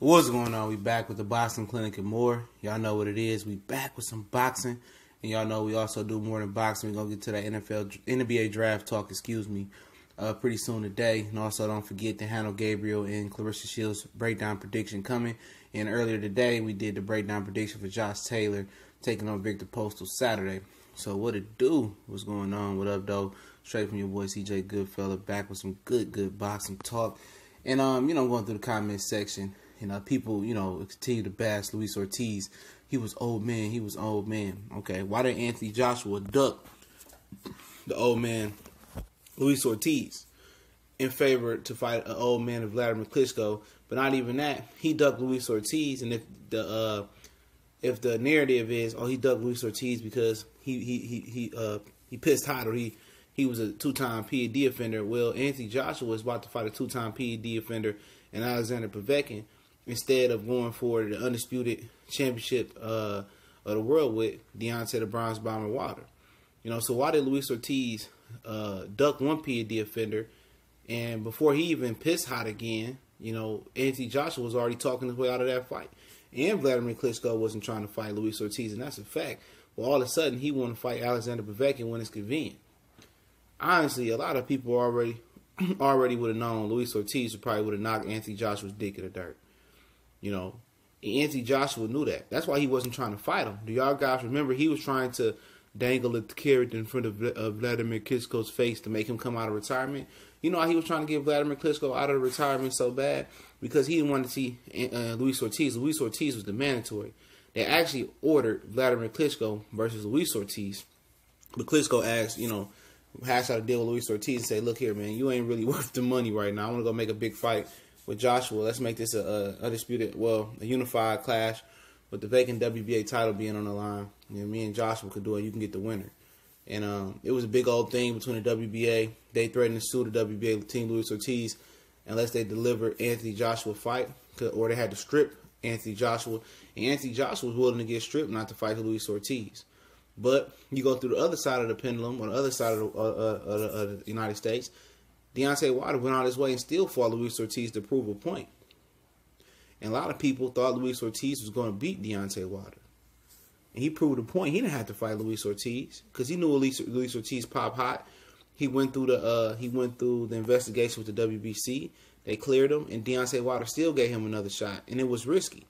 What's going on? We back with the Boxing Clinic and more. Y'all know what it is. We back with some boxing. And y'all know we also do more than boxing. We're going to get to that NBA draft talk, pretty soon today. And also don't forget the Hannah Gabriel and Clarissa Shields breakdown prediction coming. And earlier today, we did the breakdown prediction for Josh Taylor taking on Victor Postal Saturday. So what it do? What's going on? What up, though? Straight from your boy CJ Goodfella, back with some good boxing talk. And, going through the comments section. People, continue to bash Luis Ortiz. He was old man. Okay, why did Anthony Joshua duck the old man Luis Ortiz in favor to fight an old man of Vladimir Klitschko? But not even that, he ducked Luis Ortiz. And if the narrative is, he ducked Luis Ortiz because he pissed hot, or he was a two-time PED offender. Well, Anthony Joshua was about to fight a two-time PED offender and Alexander Povetkin, instead of going for the undisputed championship of the world with Deontay the Bronze Bomber Wilder. So why did Luis Ortiz duck one PED offender, and before he even pissed hot again, Anthony Joshua was already talking his way out of that fight. And Vladimir Klitschko wasn't trying to fight Luis Ortiz, and that's a fact. Well, all of a sudden, he wanted to fight Alexander Povetkin when it's convenient. Honestly, a lot of people already would have known Luis Ortiz probably would have knocked Anthony Joshua's dick in the dirt. Anthony Joshua knew that. That's why he wasn't trying to fight him. Do y'all guys remember he was trying to dangle a carrot in front of Vladimir Klitschko's face to make him come out of retirement? You know how he was trying to get Vladimir Klitschko out of retirement so bad? Because he didn't want to see Luis Ortiz. Luis Ortiz was the mandatory. They actually ordered Vladimir Klitschko versus Luis Ortiz. But Klitschko asked, hash out a deal with Luis Ortiz and say, look here, man, you ain't really worth the money right now. I want to go make a big fight with Joshua. Let's make this a unified clash with the vacant WBA title being on the line. Me and Joshua could do it. You can get the winner. And it was a big old thing between the WBA. They threatened to sue the WBA team Luis Ortiz unless they delivered Anthony Joshua fight, or they had to strip Anthony Joshua. And Anthony Joshua was willing to get stripped not to fight Luis Ortiz. But you go through the other side of the pendulum, on the other side of the United States, Deontay Wilder went out his way and still fought Luis Ortiz to prove a point. And a lot of people thought Luis Ortiz was going to beat Deontay Wilder. And he proved a point. He didn't have to fight Luis Ortiz because he knew Luis Ortiz pop hot. He went through the investigation with the WBC. They cleared him, and Deontay Wilder still gave him another shot, and it was risky.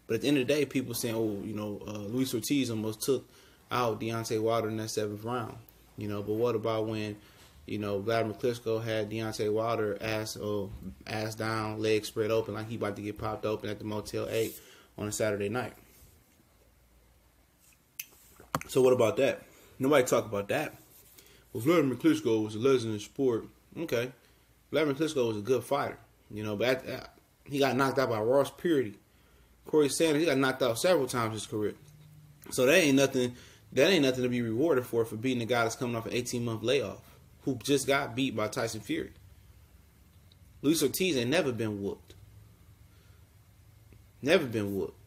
But at the end of the day, people saying, Luis Ortiz almost took out Deontay Wilder in that 7th round. But what about when Vladimir Klitschko had Deontay Wilder ass down, legs spread open, like he about to get popped open at the Motel 8 on a Saturday night. So what about that? Nobody talk about that. Well, Vladimir Klitschko was a legend in sport. Okay. Vladimir Klitschko was a good fighter. But he got knocked out by Ross Purity. Corey Sanders, he got knocked out several times in his career. So that ain't nothing to be rewarded for beating a guy that's coming off an 18-month layoff, who just got beat by Tyson Fury. Luis Ortiz ain't never been whooped. Never been whooped.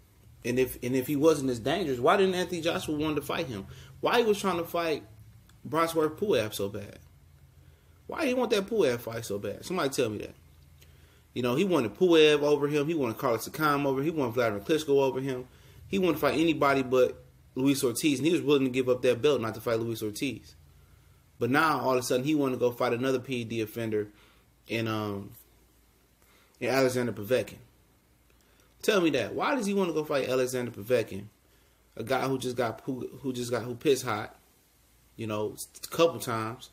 And if he wasn't as dangerous, why didn't Anthony Joshua want to fight him? Why he was trying to fight Bronsworth Puev so bad? Why did he want that Puev fight so bad? Somebody tell me that. He wanted Puev over him. He wanted Carlos Takam over him. He wanted Vladimir Klitschko over him. He wanted to fight anybody but Luis Ortiz. And he was willing to give up that belt not to fight Luis Ortiz. But now, all of a sudden, he wanted to go fight another PED offender in Alexander Povetkin. Tell me that. Why does he want to go fight Alexander Povetkin, a guy who pissed hot, a couple times?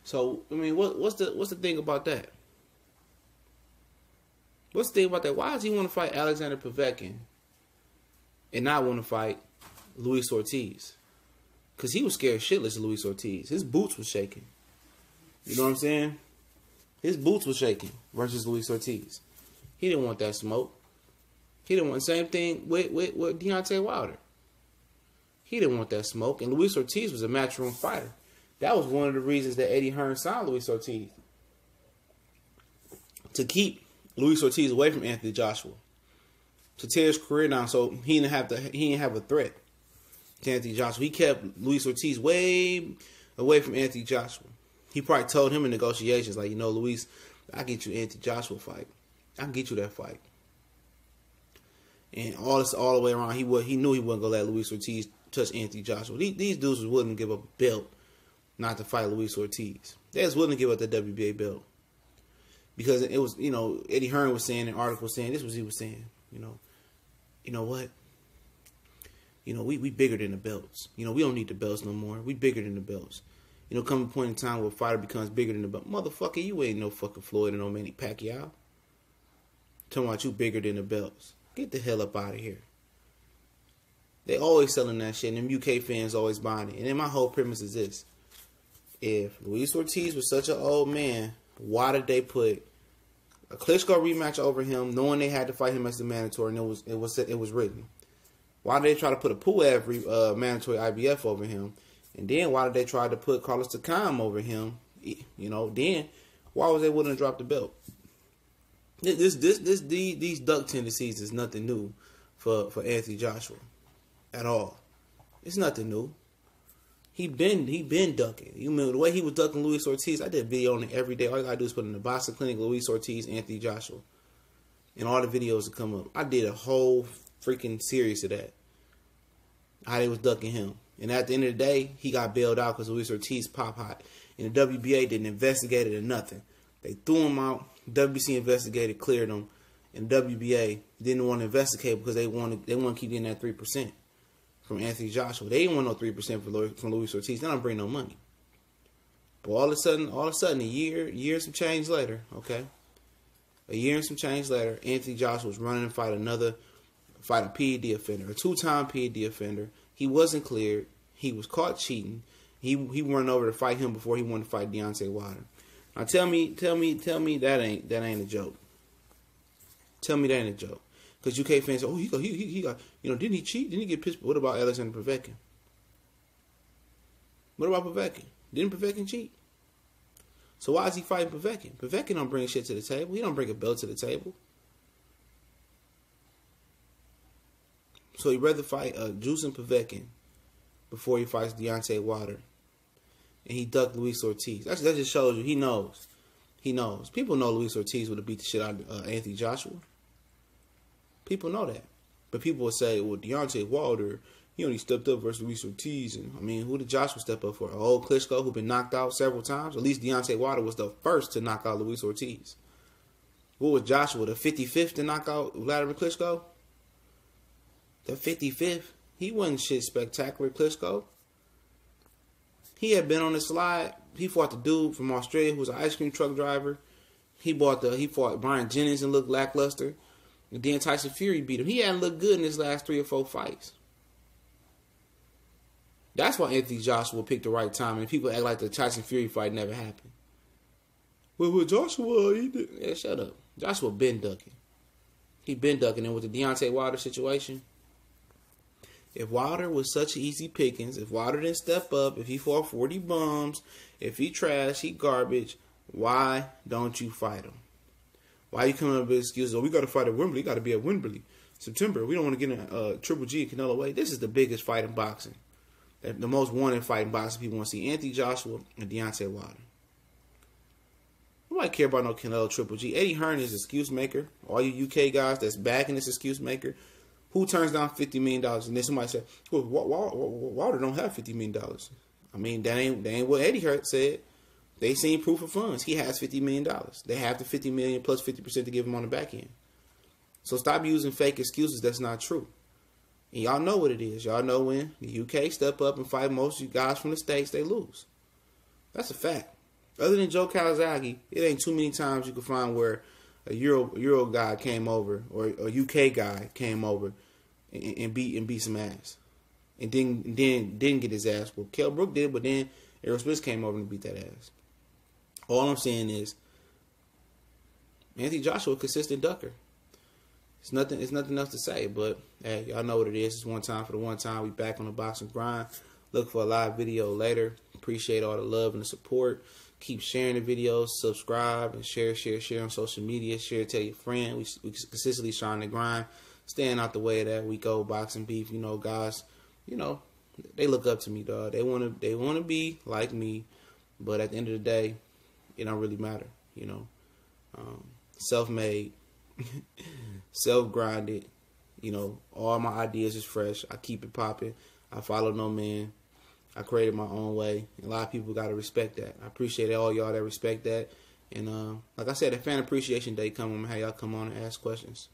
So what's the thing about that? What's the thing about that? Why does he want to fight Alexander Povetkin and not want to fight Luis Ortiz? Because he was scared shitless of Luis Ortiz. His boots were shaking. You know what I'm saying? His boots were shaking versus Luis Ortiz. He didn't want that smoke. He didn't want the same thing with Deontay Wilder. He didn't want that smoke. And Luis Ortiz was a matchroom fighter. That was one of the reasons that Eddie Hearn signed Luis Ortiz. To keep Luis Ortiz away from Anthony Joshua. To tear his career down so he didn't have a threat to Anthony Joshua. He kept Luis Ortiz way away from Anthony Joshua. He probably told him in negotiations, like, Luis, I'll get you an Anthony Joshua fight. I can get you that fight. And all the way around, he knew he wasn't gonna let Luis Ortiz touch Anthony Joshua. These dudes was willing to give up a belt not to fight Luis Ortiz. They was willing to give up the WBA belt because it was, Eddie Hearn was saying in an article saying this was he was saying, you know what? We bigger than the belts. We don't need the belts no more. We bigger than the belts. Come a point in time where a fighter becomes bigger than the belt. Motherfucker, you ain't no fucking Floyd or no Manny Pacquiao. Talking about you bigger than the belts. Get the hell up out of here. They always selling that shit, and them UK fans always buying it. And then my whole premise is this. If Luis Ortiz was such an old man, why did they put a Klitschko rematch over him, knowing they had to fight him as the mandatory, and it was written? Why did they try to put a Puev mandatory IBF over him? And then why did they try to put Carlos Takam over him? Then why was they willing to drop the belt? These duck tendencies is nothing new for Anthony Joshua at all. It's nothing new. He been ducking. You remember the way he was ducking Luis Ortiz? I did a video on it every day. All you gotta do is put in the boxing clinic Luis Ortiz, Anthony Joshua, and all the videos that come up. I did a whole freaking series of that. How they was ducking him. And at the end of the day, he got bailed out because Luis Ortiz pop hot. And the WBA didn't investigate it or nothing. They threw him out. WBC investigated, cleared him. And WBA didn't want to investigate because they want to keep getting that 3% from Anthony Joshua. They didn't want no 3% from Luis Ortiz. They don't bring no money. But all of a sudden, a year and some change later, okay? A year and some change later, Anthony Joshua was running to fight a PED offender, a 2-time PED offender. He wasn't cleared. He was caught cheating. He went over to fight him before he wanted to fight Deontay Wilder. Now tell me that ain't a joke. Tell me that ain't a joke. Because UK fans say, oh, he got, didn't he cheat? Didn't he get pissed? What about Alexander Povetkin? What about Povetkin? Didn't Povetkin cheat? So why is he fighting Povetkin? Povetkin don't bring shit to the table. He don't bring a belt to the table. So he'd rather fight Juicing Povetkin before he fights Deontay Wilder. And he ducked Luis Ortiz. That just shows you he knows. He knows. People know Luis Ortiz would have beat the shit out of Anthony Joshua. People know that. But people will say, well, Deontay Wilder, he only stepped up versus Luis Ortiz. And who did Joshua step up for? An old Klitschko who been knocked out several times? At least Deontay Wilder was the first to knock out Luis Ortiz. What was Joshua, the 55th to knock out Vladimir Klitschko? The 55th? He wasn't shit spectacular, Klitschko. He had been on the slide. He fought the dude from Australia who was an ice cream truck driver. He fought Brian Jennings and looked lackluster. And then Tyson Fury beat him. He hadn't looked good in his last 3 or 4 fights. That's why Anthony Joshua picked the right time. And people act like the Tyson Fury fight never happened. Well, Joshua, he did. Yeah, shut up. Joshua been ducking. He been ducking. And with the Deontay Wilder situation, if Wilder was such easy pickings, if Wilder didn't step up, if he fought 40 bums, if he trash, he garbage, why don't you fight him? Why you coming up with excuses? Oh, we got to fight at Wembley. We got to be at Wembley. September. We don't want to get in Triple G and Canelo way. This is the biggest fight in boxing. The most wanted fight in boxing. People want to see Anthony Joshua and Deontay Wilder. Nobody care about no Canelo Triple G. Eddie Hearn is an excuse maker. All you UK guys that's backing this excuse maker. Who turns down $50 million? And then somebody said, well, Wilder don't have $50 million. That ain't what Eddie Hearn said. They seen proof of funds. He has $50 million. They have the $50 million plus 50% to give him on the back end. So stop using fake excuses. That's not true. And y'all know what it is. Y'all know when the UK step up and fight most of you guys from the States, they lose. That's a fact. Other than Joe Calzaghe, it ain't too many times you can find where a Euro guy came over or a UK guy came over and beat some ass. And didn't get his ass whooped. Kell Brook did, but then Errol Spence came over and beat that ass. All I'm saying is Anthony Joshua, consistent ducker. It's nothing else to say, but hey, y'all know what it is. It's one time for the one time. We back on the boxing grind. Look for a live video later. Appreciate all the love and the support. Keep sharing the videos, subscribe, and share on social media. Share, tell your friend. We consistently trying to grind, staying out the way of that week old boxing beef. Guys, they look up to me, dog. They wanna be like me, but at the end of the day, it don't really matter. Self-made, self-grinded. You know, all my ideas is fresh. I keep it popping. I follow no man. I created my own way. A lot of people got to respect that. I appreciate all y'all that respect that. And like I said, the Fan Appreciation Day coming. I'm going to have y'all come on and ask questions.